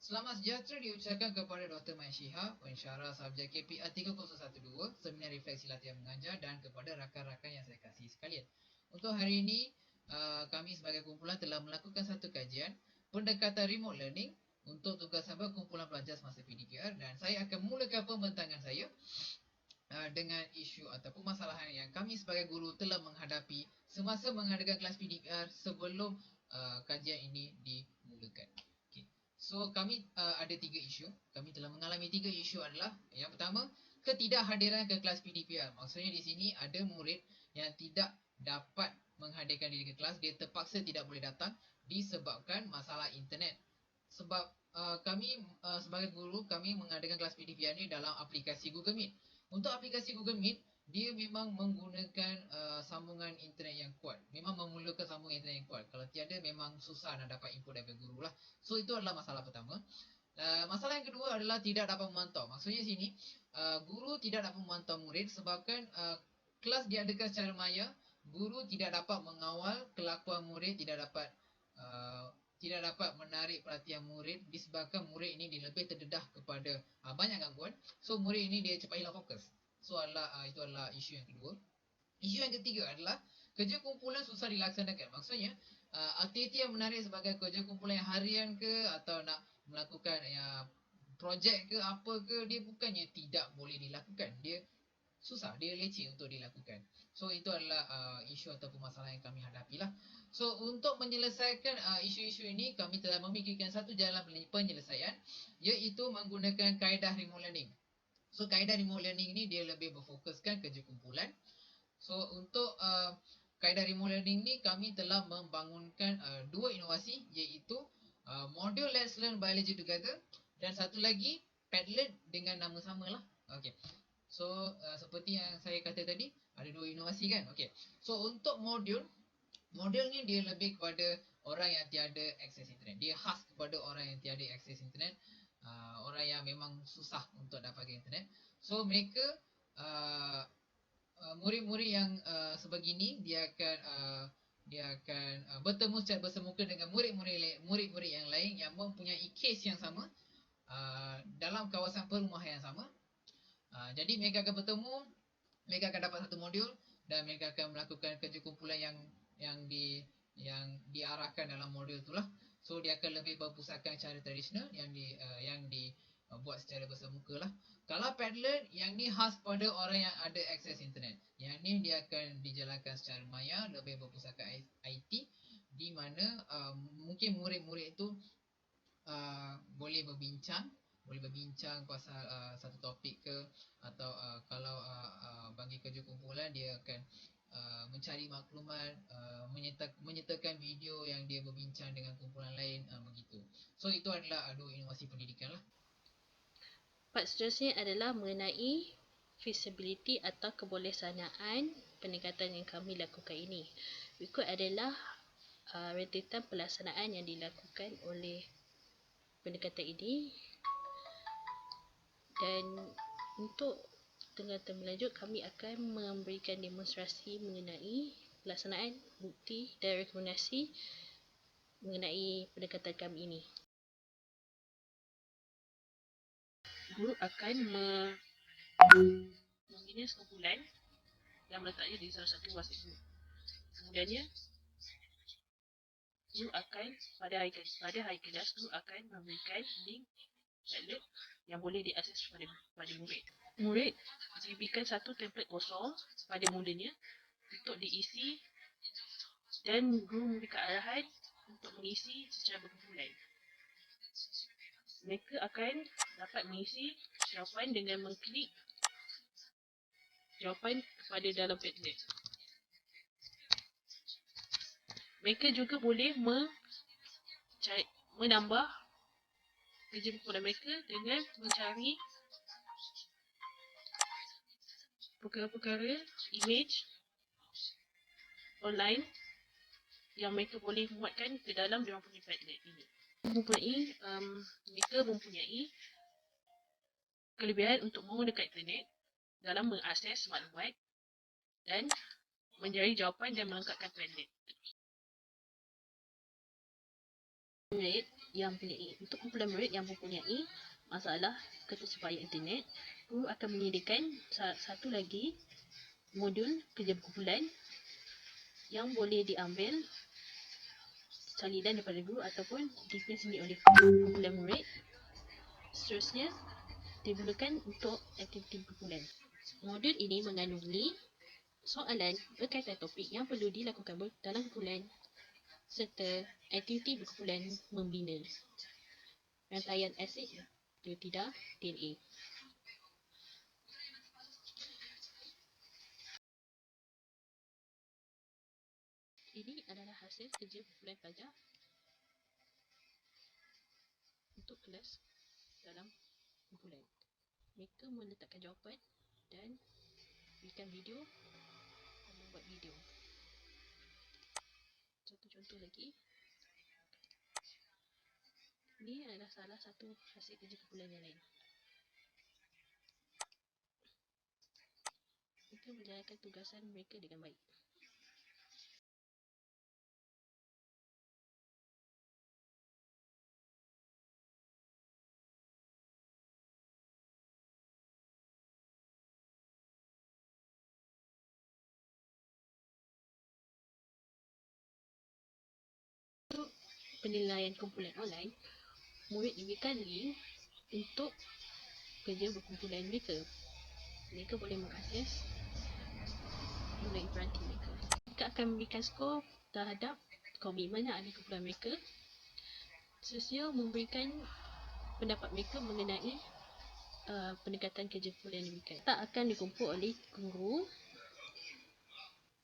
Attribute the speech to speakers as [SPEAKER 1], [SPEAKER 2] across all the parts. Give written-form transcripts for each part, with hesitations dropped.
[SPEAKER 1] Selamat sejahtera diucapkan kepada Dr. Mai Shihab, pensyarah subjek KPA 3012, Seminar Refleksi Latihan Mengajar, dan kepada rakan-rakan yang saya kasihi sekalian. Untuk hari ini, kami sebagai kumpulan telah melakukan satu kajian pendekatan remote learning untuk tugas sahabat kumpulan pelajar semasa PDPR, dan saya akan mulakan pembentangan saya dengan isu atau permasalahan yang kami sebagai guru telah menghadapi semasa mengadakan kelas PDPR sebelum kajian ini dimulakan. Okay. So kami ada 3 isu. Kami telah mengalami 3 isu adalah yang pertama, ketidakhadiran ke kelas PDPR. Maksudnya di sini ada murid yang tidak dapat menghadirkan diri ke kelas, dia terpaksa tidak boleh datang disebabkan masalah internet. Sebab kami sebagai guru, kami mengadakan kelas PDPR ni dalam aplikasi Google Meet. Untuk aplikasi Google Meet, dia memang menggunakan sambungan internet yang kuat. Memang memerlukan sambungan internet yang kuat. Kalau tiada, memang susah nak dapat input daripada guru lah. So, itu adalah masalah pertama. Masalah yang kedua adalah tidak dapat memantau. Maksudnya sini, guru tidak dapat memantau murid sebabkan kelas diadakan secara maya, guru tidak dapat mengawal kelakuan murid, tidak dapat menarik perhatian murid disebabkan murid ini dia lebih terdedah kepada banyak gangguan. So murid ini dia cepat hilang fokus. So itu adalah isu yang kedua. Isu yang ketiga adalah kerja kumpulan susah dilaksanakan. Maksudnya aktiviti yang menarik sebagai kerja kumpulan yang harian ke atau nak melakukan projek ke apa ke, dia bukannya tidak boleh dilakukan, dia susah, dia leceh untuk dilakukan. So itu adalah isu atau permasalahan yang kami hadapi lah. So untuk menyelesaikan isu-isu ini, kami telah memikirkan satu jalan penyelesaian, iaitu menggunakan kaedah remote learning. So kaedah remote learning ni dia lebih berfokuskan kerja kumpulan. So untuk kaedah remote learning ni, kami telah membangunkan 2 inovasi, iaitu modul Let's Learn Biology Together dan satu lagi Padlet dengan nama samalah. Okay. So seperti yang saya kata tadi, ada 2 inovasi kan. Okay. So untuk modul ni dia lebih kepada orang yang tiada akses internet. Dia khas kepada orang yang tiada akses internet, orang yang memang susah untuk dapatkan internet. So mereka murid-murid yang sebegini, dia akan bertemu secara bersemuka dengan murid-murid yang lain yang mempunyai kes yang sama dalam kawasan perumahan yang sama. Jadi mereka akan bertemu, mereka akan dapat satu modul dan mereka akan melakukan kerja kumpulan yang diarahkan dalam modul itulah. So dia akan lebih berpusatkan cara tradisional yang dibuat secara bersemuka lah. Kalau Padlet, yang ni khas pada orang yang ada akses internet. Yang ni dia akan dijalankan secara maya, lebih berpusatkan IT, di mana mungkin murid-murid itu boleh berbincang pasal satu topik ke, atau kalau bagi kerja kumpulan, dia akan mencari maklumat, menyertakan video yang dia berbincang dengan kumpulan lain, begitu. So itu adalah 2 inovasi pendidikan lah.
[SPEAKER 2] Part seterusnya adalah mengenai feasibility atau kebolehsanaan pendekatan yang kami lakukan ini. Berikut adalah rentetan pelaksanaan yang dilakukan oleh pendekatan ini. Dan untuk tingkatan berlanjut, kami akan memberikan demonstrasi mengenai pelaksanaan, bukti dan rekomendasi mengenai pendekatan kami ini. Guru akan membina sekumpulan yang meletaknya di salah satu WhatsApp group. Kemudiannya, guru akan pada hari kelas, guru akan memberikan link Padlet yang boleh diakses pada murid. Murid diberikan satu template kosong pada mulanya untuk diisi dan guru memberikan arahan untuk mengisi secara berkumpulan. Mereka akan dapat mengisi jawapan dengan mengklik jawapan kepada dalam Padlet. Mereka juga boleh menambah kerja kumpulan mereka dengan mencari perkara-perkara image online yang mereka boleh muatkan ke dalam diorang punya Padlet ini. Mereka mempunyai kelebihan untuk menggunakan internet dalam mengakses maklumat dan mencari jawapan dan melengkapkan Padlet. murid yang mempunyai masalah ketercapaian internet, guru akan menyediakan satu lagi modul kerja berkumpulan yang boleh diambil salinan daripada guru ataupun dipilih sendiri oleh kumpulan murid. Seterusnya digunakan untuk aktiviti berkumpulan. Modul ini mengandungi soalan berkaitan topik yang perlu dilakukan dalam kumpulan serta aktiviti berkumpulan membina. Rantaian asid nukleotida DNA. Ini adalah hasil kerja kumpulan pelajar untuk kelas dalam kumpulan. Mereka meletakkan jawapan dan berikan video dan membuat video. Satu contoh lagi. Ini adalah salah satu hasil kerja kumpulan yang lain. Mereka menjalankan tugasan mereka dengan baik. Untuk penilaian kumpulan online, murid diberikan link untuk kerja berkumpulan mereka. Mereka boleh mengakses melalui peranti mereka. Mereka akan memberikan skor terhadap komitmen yang ada di kumpulan mereka. Seterusnya memberikan pendapat mereka mengenai pendekatan kerja kumpulan yang diberikan. Tak akan dikumpul oleh guru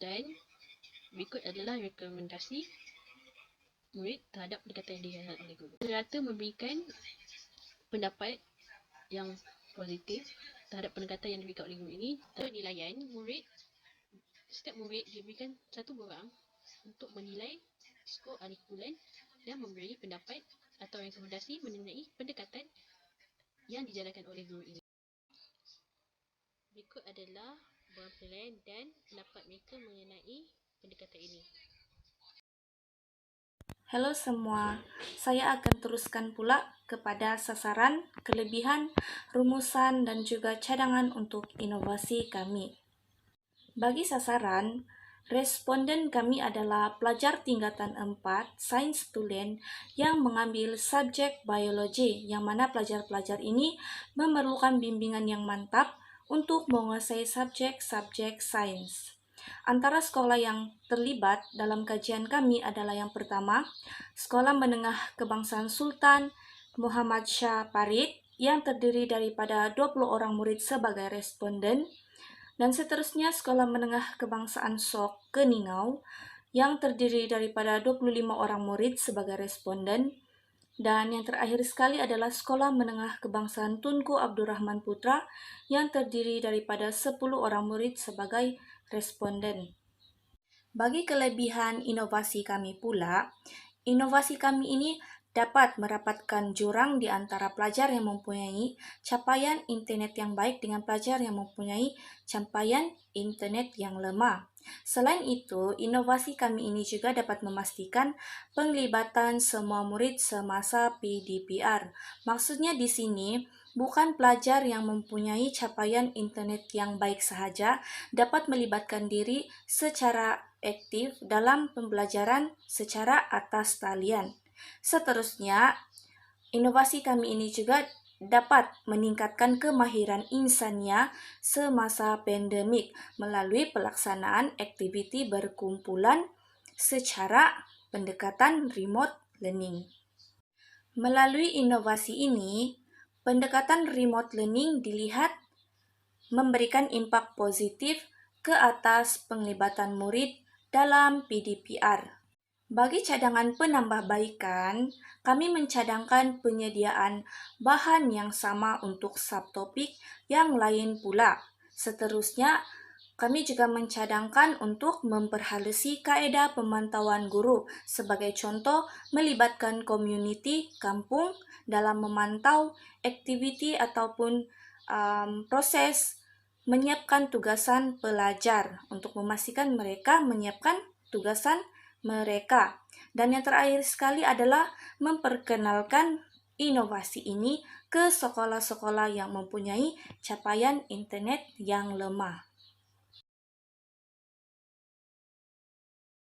[SPEAKER 2] dan berikut adalah rekomendasi murid terhadap pendekatan yang diberikan oleh guru. Rata memberikan pendapat yang positif terhadap pendekatan yang diberikan oleh guru ini. Penilaian murid, setiap murid diberikan satu borang untuk menilai skor ahli kumpulan dan memberi pendapat atau rekomendasi mengenai pendekatan yang dijalankan oleh guru ini. Berikut adalah borang penilaian dan pendapat mereka mengenai pendekatan ini.
[SPEAKER 3] Halo semua, saya akan teruskan pula kepada sasaran, kelebihan, rumusan, dan juga cadangan untuk inovasi kami. Bagi sasaran, responden kami adalah pelajar tingkatan 4, sains student yang mengambil subjek biologi, yang mana pelajar-pelajar ini memerlukan bimbingan yang mantap untuk menguasai subjek-subjek sains. Antara sekolah yang terlibat dalam kajian kami adalah yang pertama, Sekolah Menengah Kebangsaan Sultan Muhammad Shah Parit yang terdiri daripada 20 orang murid sebagai responden, dan seterusnya Sekolah Menengah Kebangsaan Sok Keningau yang terdiri daripada 25 orang murid sebagai responden, dan yang terakhir sekali adalah Sekolah Menengah Kebangsaan Tunku Abdurrahman Putra yang terdiri daripada 10 orang murid sebagai responden. Bagi kelebihan inovasi kami pula, inovasi kami ini dapat merapatkan jurang di antara pelajar yang mempunyai capaian internet yang baik dengan pelajar yang mempunyai capaian internet yang lemah. Selain itu, inovasi kami ini juga dapat memastikan penglibatan semua murid semasa PDPR. Maksudnya di sini, bukan pelajar yang mempunyai capaian internet yang baik sahaja dapat melibatkan diri secara aktif dalam pembelajaran secara atas talian. Seterusnya, inovasi kami ini juga dapat meningkatkan kemahiran insannya semasa pandemik melalui pelaksanaan aktiviti berkumpulan secara pendekatan remote learning. Melalui inovasi ini, pendekatan remote learning dilihat memberikan impak positif ke atas penglibatan murid dalam PDPR. Bagi cadangan penambahbaikan, kami mencadangkan penyediaan bahan yang sama untuk subtopik yang lain pula. Seterusnya, kami juga mencadangkan untuk memperhalasi kaedah pemantauan guru. Sebagai contoh, melibatkan community kampung dalam memantau aktiviti ataupun proses menyiapkan tugasan pelajar untuk memastikan mereka menyiapkan tugasan mereka. Dan yang terakhir sekali adalah memperkenalkan inovasi ini ke sekolah-sekolah yang mempunyai capaian internet yang lemah.